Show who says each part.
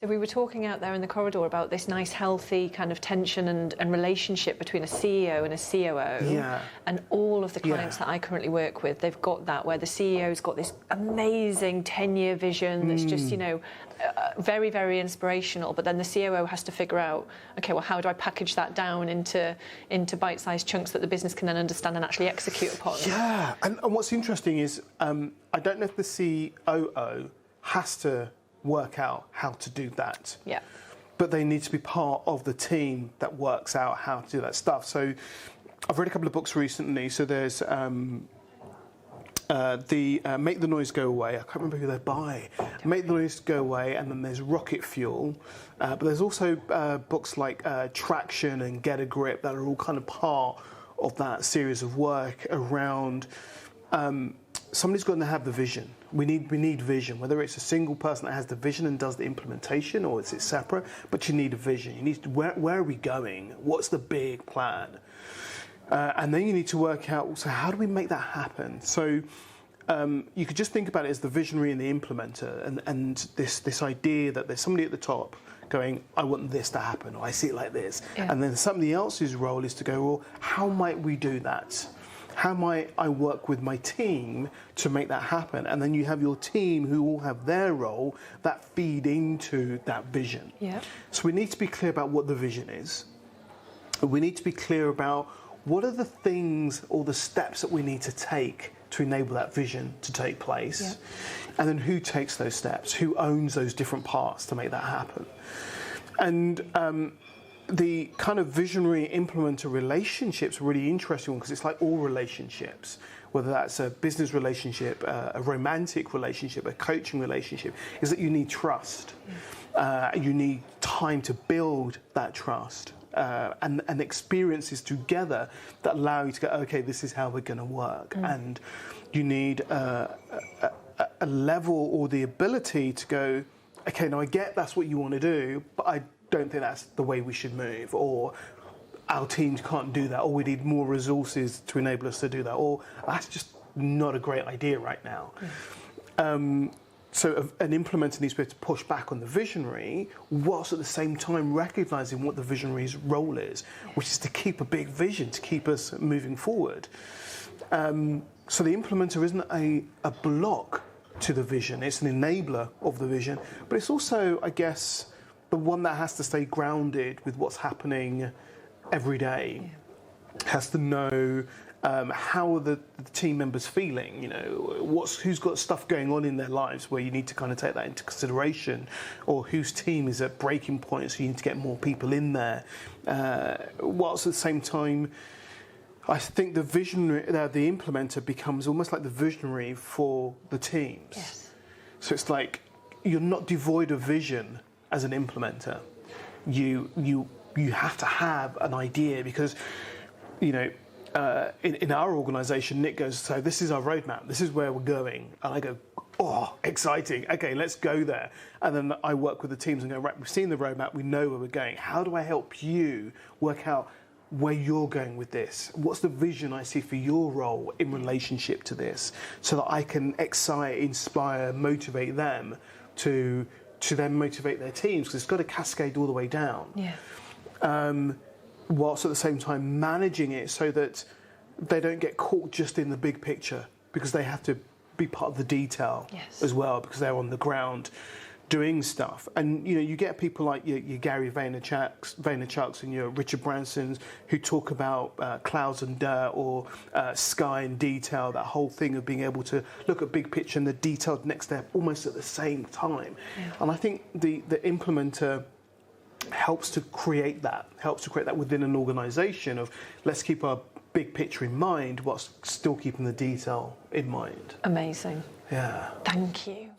Speaker 1: We were talking out there in the corridor about this nice, healthy kind of tension and relationship between a CEO and a COO.
Speaker 2: Yeah.
Speaker 1: And all of the clients that I currently work with, they've got that, where the CEO's got this amazing 10-year vision that's just, you know, very, very inspirational. But then the COO has to figure out, okay, well, how do I package that down into bite-sized chunks that the business can then understand and actually execute upon?
Speaker 2: Yeah. And what's interesting is, I don't know if the COO has to work out how to do that.
Speaker 1: Yeah.
Speaker 2: But they need to be part of the team that works out how to do that stuff. So I've read a couple of books recently. So there's Make the Noise Go Away. I can't remember who they're by. Make the Noise Go Away, and then there's Rocket Fuel. But there's also books like Traction and Get a Grip that are all kind of part of that series of work around somebody's going to have the vision. We need vision, whether it's a single person that has the vision and does the implementation, or it's separate, but you need a vision. You need to, where are we going? What's the big plan? And then you need to work out, so how do we make that happen? So you could just think about it as the visionary and the implementer, and this idea that there's somebody at the top going, I want this to happen, or I see it like this.
Speaker 1: Yeah.
Speaker 2: And then somebody else's role is to go, well, how might we do that? How might I work with my team to make that happen? And then you have your team who all have their role that feed into that vision.
Speaker 1: Yeah.
Speaker 2: So we need to be clear about what the vision is. We need to be clear about what are the things or the steps that we need to take to enable that vision to take place. Yeah. And then who takes those steps? Who owns those different parts to make that happen? And the kind of visionary implementer relationships are really interesting because it's like all relationships, whether that's a business relationship, a romantic relationship, a coaching relationship, is that you need trust. You need time to build that trust and experiences together that allow you to go, okay, this is how we're going to work. And you need a level or the ability to go, okay, now I get that's what you want to do, but I don't think that's the way we should move, or our teams can't do that, or we need more resources to enable us to do that, or that's just not a great idea right now. So an implementer needs to be able to push back on the visionary whilst at the same time recognising what the visionary's role is, which is to keep a big vision, to keep us moving forward. So the implementer isn't a block to the vision, it's an enabler of the vision, but it's also, I guess, the one that has to stay grounded with what's happening every day. Has to know how are the team members feeling, you know, who's got stuff going on in their lives where you need to kind of take that into consideration, or whose team is at breaking point, so you need to get more people in there. Whilst at the same time, I think the visionary, the implementer becomes almost like the visionary for the teams.
Speaker 1: Yes. So
Speaker 2: it's like you're not devoid of vision as an implementer. You have to have an idea, because, you know, in our organisation, Nick goes, so this is our roadmap, this is where we're going. And I go, oh, exciting, okay, let's go there. And then I work with the teams and go, right, we've seen the roadmap, we know where we're going. How do I help you work out where you're going with this? What's the vision I see for your role in relationship to this, so that I can excite, inspire, motivate them to then motivate their teams, because it's got to cascade all the way down. Yeah. Whilst at the same time managing it so that they don't get caught just in the big picture, because they have to be part of the detail as well, because they're on the ground doing stuff. And you know, you get people like your Gary Vaynerchuk's and your Richard Bransons who talk about clouds and dirt, or sky and detail, that whole thing of being able to look at big picture and the detailed next step almost at the same time. Yeah. And I think the implementer helps to create that within an organisation of, let's keep our big picture in mind whilst still keeping the detail in mind.
Speaker 1: Amazing.
Speaker 2: Yeah.
Speaker 1: Thank you.